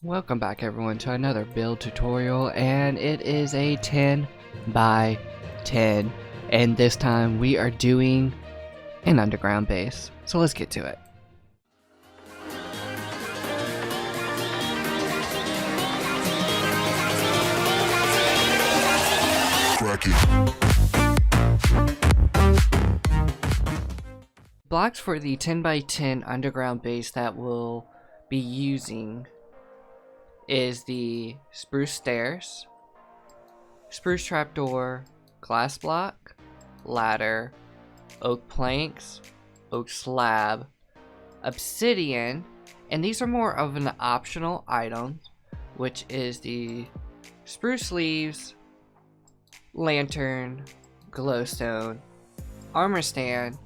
Welcome back everyone to another build tutorial, and it is a 10 by 10, and this time we are doing an underground base. So let's get to it. Blocks for the 10 by 10 underground base that we'll be using is the spruce stairs, spruce trapdoor, glass block, ladder, oak planks, oak slab, obsidian, and these are more of an optional item, which is the spruce leaves, lantern, glowstone, armor stand,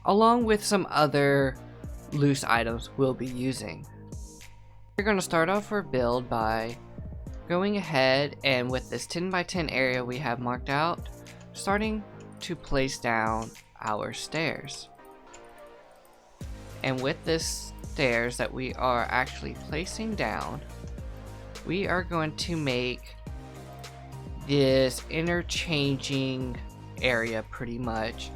along with some other loose items we'll be using. We're going to start off our build by going ahead and with this 10 by 10 area we have marked out, starting to place down our stairs. And with this stairs that we are actually placing down, we are going to make this interchanging area pretty much,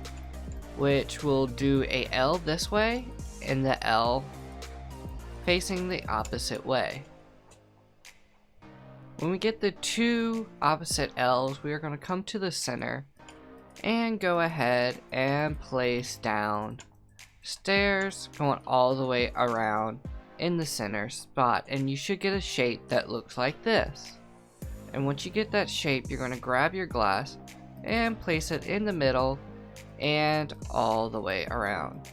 which will do a L this way and the L facing the opposite way. When we get the two opposite L's, we are going to come to the center and go ahead and place down stairs going all the way around in the center spot, and you should get a shape that looks like this. And once you get that shape, you're going to grab your glass and place it in the middle and all the way around.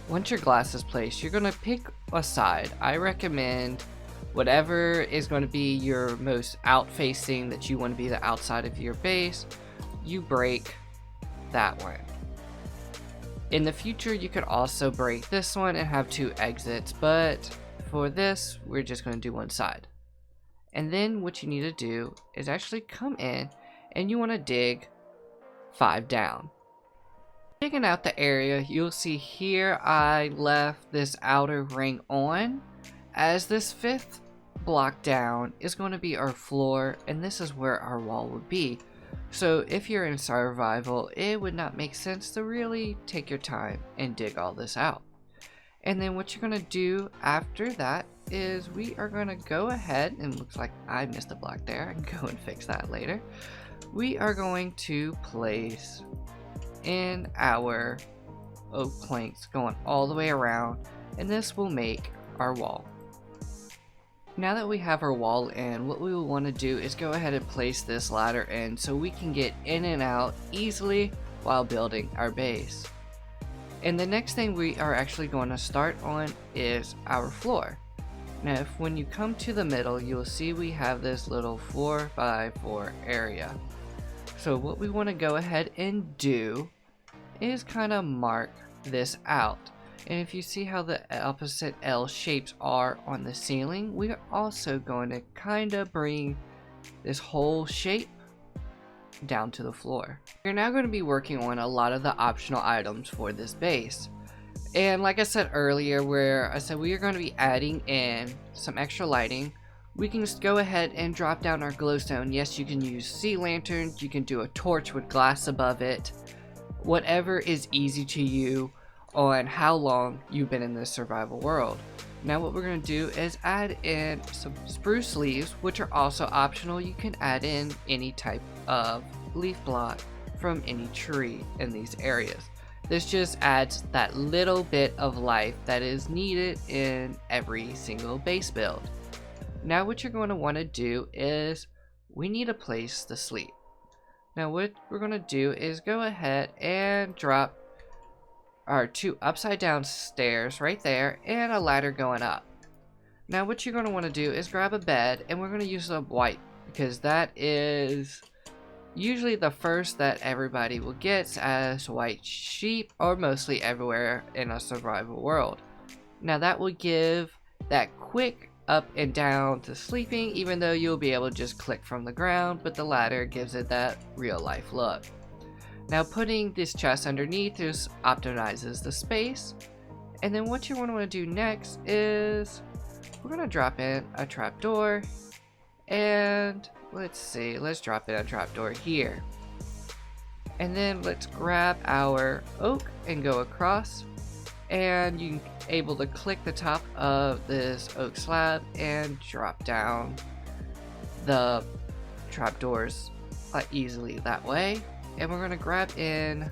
Once your glass is placed, you're going to pick a side. I recommend whatever is going to be your most out facing, that you want to be the outside of your base, you break that one. In the future, you could also break this one and have two exits, but for this, we're just going to do one side. And then what you need to do is actually come in and you want to dig 5 down. Digging out the area, you'll see here I left this outer ring on, as this 5th block down is going to be our floor, and this is where our wall would be. So if you're in survival, it would not make sense to really take your time and dig all this out. And then what you're going to do after that is we are going to go ahead, and looks like I missed a block there, I can go and fix that later. We are going to place in our oak planks going all the way around, and this will make our wall. Now that we have our wall in, what we will want to do is go ahead and place this ladder in so we can get in and out easily while building our base. And the next thing we are actually going to start on is our floor. Now when you come to the middle, you'll see we have this little 4x4 area. So what we want to go ahead and do is kind of mark this out. And if you see how the opposite L shapes are on the ceiling, we are also going to kind of bring this whole shape down to the floor. We're now going to be working on a lot of the optional items for this base. And like I said earlier, where I said we are going to be adding in some extra lighting, we can just go ahead and drop down our glowstone. Yes, you can use sea lanterns, you can do a torch with glass above it, whatever is easy to you on how long you've been in this survival world. Now what we're going to do is add in some spruce leaves, which are also optional. You can add in any type of leaf block from any tree in these areas. This just adds that little bit of life that is needed in every single base build. Now what you're going to want to do is we need a place to sleep. Now what we're going to do is go ahead and drop our 2 upside down stairs right there and a ladder going up. Now what you're going to want to do is grab a bed, and we're going to use a white because that is usually the first that everybody will get as white sheep, or mostly everywhere in a survival world. Now that will give that quick up and down to sleeping, even though you'll be able to just click from the ground, but the ladder gives it that real life look. Now putting this chest underneath just optimizes the space. And then what you want to do next is we're going to drop in a trapdoor, and let's drop in a trapdoor here. And then let's grab our oak and go across, and you're able to click the top of this oak slab and drop down the trapdoors easily that way. And we're going to grab in,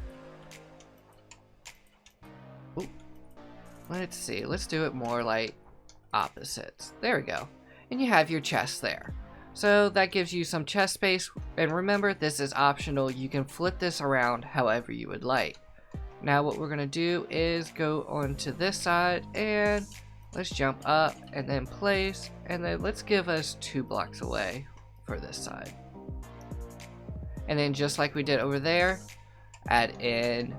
let's do it more like opposites. There we go. And you have your chest there. So that gives you some chest space, and remember, this is optional. You can flip this around however you would like. Now what we're gonna do is go onto this side, and let's jump up and then place, and then let's give us 2 blocks away for this side. And then just like we did over there, add in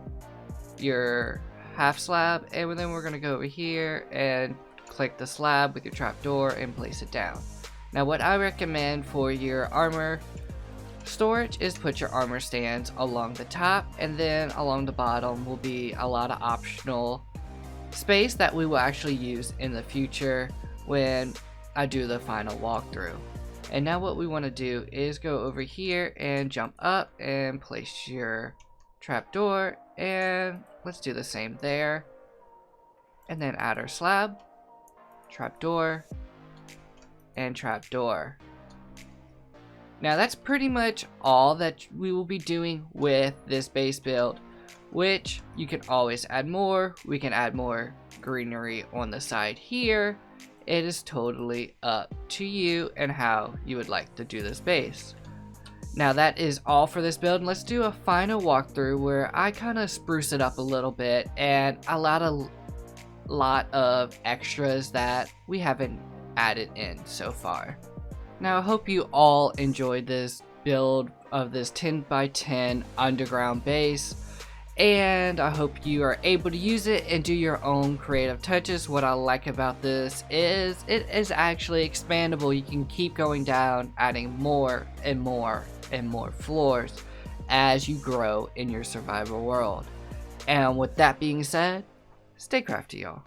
your half slab, and then we're gonna go over here and click the slab with your trapdoor and place it down. Now what I recommend for your armor storage is put your armor stands along the top, and then along the bottom will be a lot of optional space that we will actually use in the future when I do the final walkthrough. And now what we want to do is go over here and jump up and place your trapdoor, and let's do the same there, and then add our slab, trapdoor, and trapdoor. Now that's pretty much all that we will be doing with this base build, which you can always add more. We can add more greenery on the side here. It is totally up to you and how you would like to do this base. Now that is all for this build. Let's do a final walkthrough where I kind of spruce it up a little bit and a lot of extras that we haven't added in so far. Now I hope you all enjoyed this build of this 10 by 10 underground base, and I hope you are able to use it and do your own creative touches. What I like about this is it is actually expandable. You can keep going down, adding more and more and more floors as you grow in your survival world. And with that being said, stay crafty, y'all.